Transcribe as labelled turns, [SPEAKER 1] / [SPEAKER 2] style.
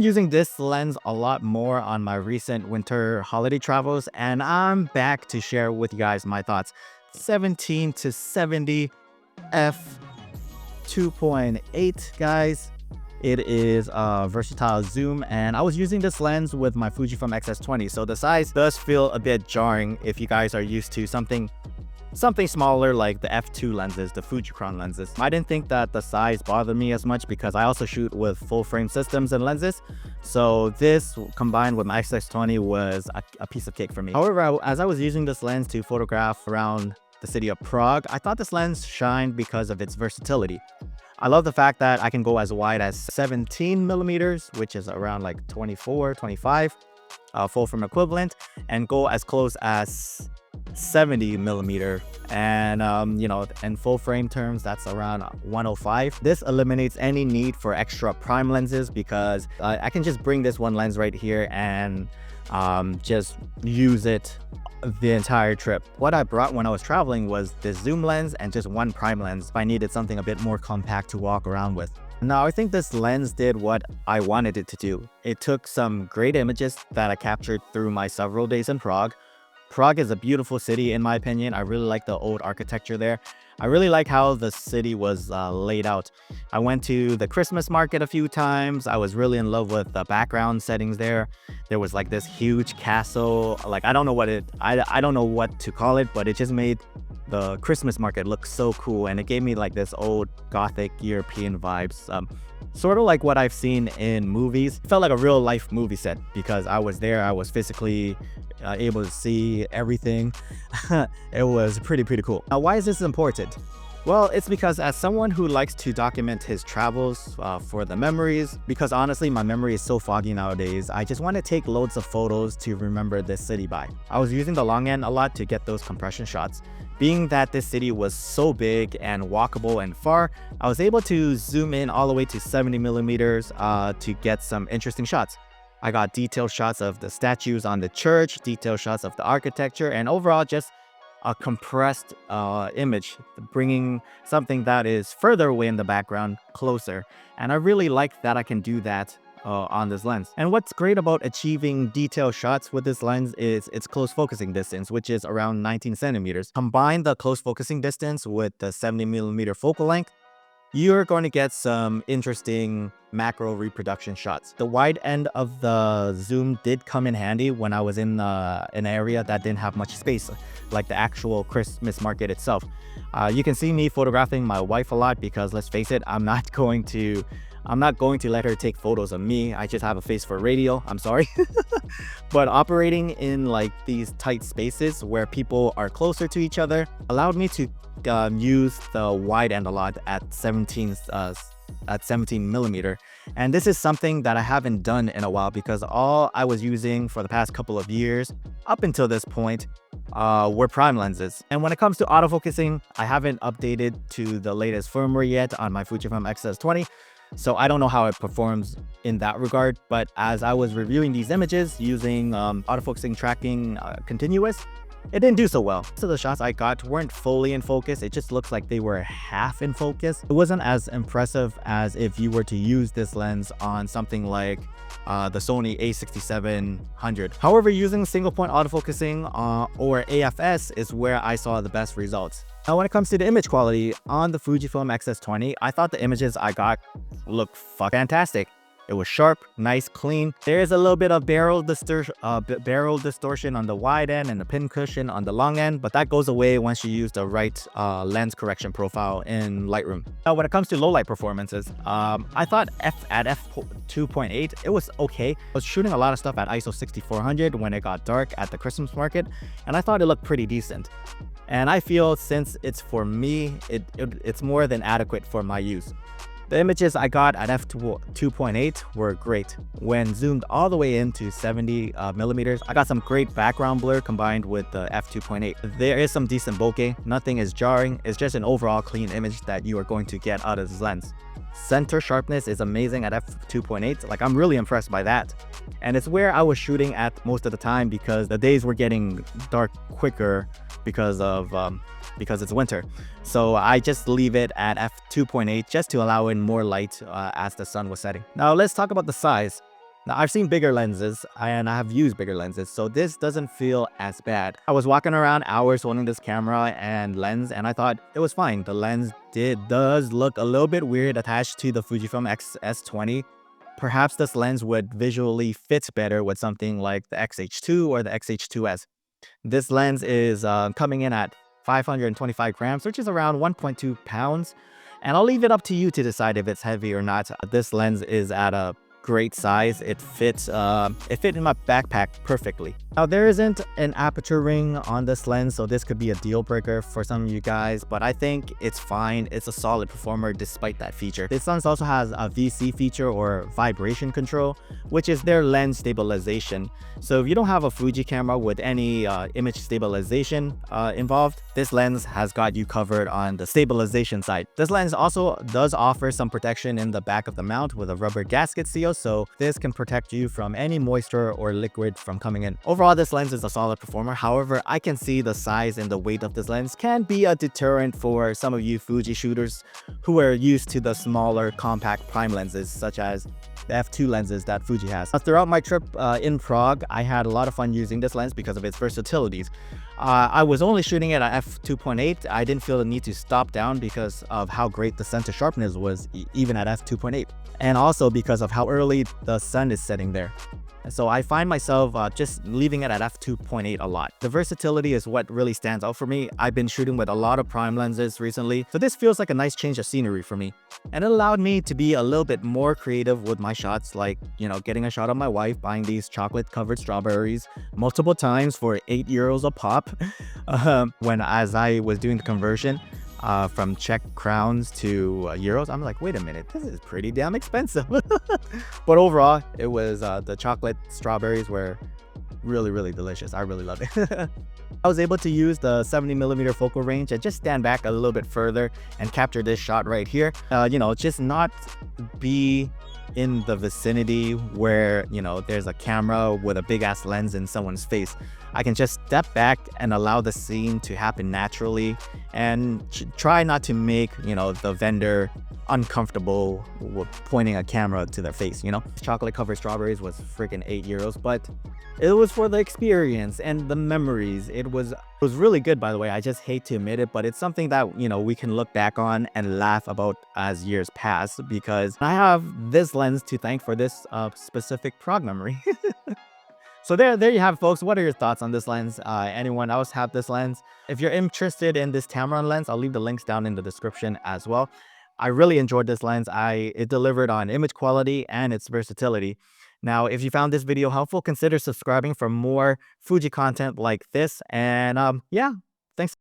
[SPEAKER 1] Using this lens a lot more on my recent winter holiday travels, and I'm back to share with you guys my thoughts. 17 to 70 f 2.8, guys. It is a versatile zoom, and I was using this lens with my Fujifilm X-S20, so the size does feel a bit jarring if you guys are used to something smaller like the f2 lenses, the Fujicron lenses. I didn't think that the size bothered me as much because I also shoot with full frame systems and lenses. So this combined with my X-S20 was a piece of cake for me. However, as I was using this lens to photograph around the city of Prague, I thought this lens shined because of its versatility. I love the fact that I can go as wide as 17 millimeters, which is around like 24, 25, full frame equivalent, and go as close as 70 millimeter, and in full frame terms that's around 105. This eliminates any need for extra prime lenses because I can just bring this one lens right here and just use it the entire trip. What I brought when I was traveling was this zoom lens and just one prime lens if I needed something a bit more compact to walk around with. Now, I think this lens did what I wanted it to do. It took some great images that I captured through my several days in Prague. Prague is a beautiful city in my opinion. I really like the old architecture there. I really like how the city was laid out. I went to the Christmas market a few times. I was really in love with the background settings there. There was like this huge castle. Like I don't know what to call it, but it just made the Christmas market look so cool, and it gave me like this old Gothic European vibes. Sort of like what I've seen in movies. It felt like a real life movie set because I was there. I was physically able to see everything. It was pretty cool. Now, why is this important? Well, it's because as someone who likes to document his travels for the memories, because honestly, my memory is so foggy nowadays, I just want to take loads of photos to remember this city by. I was using the long end a lot to get those compression shots. Being that this city was so big and walkable and far, I was able to zoom in all the way to 70 millimeters to get some interesting shots. I got detailed shots of the statues on the church, detailed shots of the architecture, and overall just a compressed image, bringing something that is further away in the background closer. And I really like that I can do that on this lens. And what's great about achieving detailed shots with this lens is its close focusing distance, which is around 19 centimeters. Combine the close focusing distance with the 70 millimeter focal length, you're going to get some interesting macro reproduction shots. The wide end of the zoom did come in handy when I was in an area that didn't have much space, like the actual Christmas market itself. You can see me photographing my wife a lot because, let's face it, I'm not going to let her take photos of me. I just have a face for radio. I'm sorry. But operating in like these tight spaces where people are closer to each other allowed me to use the wide end a lot at 17 millimeter. And this is something that I haven't done in a while because all I was using for the past couple of years up until this point were prime lenses. And when it comes to autofocusing, I haven't updated to the latest firmware yet on my Fujifilm X-S20. So I don't know how it performs in that regard, but as I was reviewing these images using autofocusing tracking continuous, it didn't do so well. So the shots I got weren't fully in focus. It just looks like they were half in focus. It wasn't as impressive as if you were to use this lens on something like the Sony a6700. However, using single point autofocusing or AFS is where I saw the best results. Now, when it comes to the image quality on the Fujifilm X-S20, I thought the images I got looked fantastic. It was sharp, nice, clean. There is a little bit of barrel distortion on the wide end and the pin cushion on the long end, but that goes away once you use the right lens correction profile in Lightroom. Now, when it comes to low light performances, I thought at f2.8, it was okay. I was shooting a lot of stuff at ISO 6400 when it got dark at the Christmas market, and I thought it looked pretty decent. And I feel since it's for me, it's more than adequate for my use. The images I got at f2.8 were great. When zoomed all the way into 70 millimeters, I got some great background blur combined with the f2.8. There is some decent bokeh, nothing is jarring, it's just an overall clean image that you are going to get out of this lens. Center sharpness is amazing at f2.8, like I'm really impressed by that. And it's where I was shooting at most of the time because the days were getting dark quicker because it's winter. So I just leave it at f2.8 just to allow in more light as the sun was setting. Now let's talk about the size. Now, I've seen bigger lenses and I have used bigger lenses, so this doesn't feel as bad. I was walking around hours holding this camera and lens, and I thought it was fine. The lens does look a little bit weird attached to the Fujifilm X-S20. Perhaps this lens would visually fit better with something like the X-H2 or the X-H2S. This lens is coming in at 525 grams, which is around 1.2 pounds. And I'll leave it up to you to decide if it's heavy or not. This lens is at a great size. It fit in my backpack perfectly. Now, there isn't an aperture ring on this lens, so this could be a deal breaker for some of you guys, but I think it's fine. It's a solid performer despite that feature. This lens also has a VC feature, or vibration control, which is their lens stabilization. So if you don't have a Fuji camera with any image stabilization involved, this lens has got you covered on the stabilization side. This lens also does offer some protection in the back of the mount with a rubber gasket seal, so this can protect you from any moisture or liquid from coming in. Overall, this lens is a solid performer. However, I can see the size and the weight of this lens can be a deterrent for some of you Fuji shooters who are used to the smaller compact prime lenses, such as the f2 lenses that Fuji has. Throughout my trip in Prague, I had a lot of fun using this lens because of its versatilities. I was only shooting it at f2.8. I didn't feel the need to stop down because of how great the center sharpness was even at f2.8, and also because of how early the sun is setting there. So I find myself just leaving it at f2.8 a lot. The versatility is what really stands out for me. I've been shooting with a lot of prime lenses recently, so this feels like a nice change of scenery for me. And it allowed me to be a little bit more creative with my shots, like, you know, getting a shot of my wife buying these chocolate covered strawberries multiple times for €8 a pop as I was doing the conversion from Czech crowns to euros. I'm like, wait a minute, this is pretty damn expensive. But overall, it was the chocolate strawberries were really delicious. I really love it. I was able to use the 70mm focal range and just stand back a little bit further and capture this shot right here. You know, just not be in the vicinity where, you know, there's a camera with a big ass lens in someone's face. I can just step back and allow the scene to happen naturally and try not to make, you know, the vendor uncomfortable with pointing a camera to their face, you know. Chocolate covered strawberries was freaking €8, but it was for the experience and the memories. It was really good, by the way. I just hate to admit it, but it's something that, you know, we can look back on and laugh about as years pass, because I have this lens to thank for this specific Prague memory. So there you have it, folks. What are your thoughts on this lens? Anyone else have this lens? If you're interested in this Tamron lens, I'll leave the links down in the description as well. I really enjoyed this lens. It delivered on image quality and its versatility. Now, if you found this video helpful, consider subscribing for more Fuji content like this. And yeah,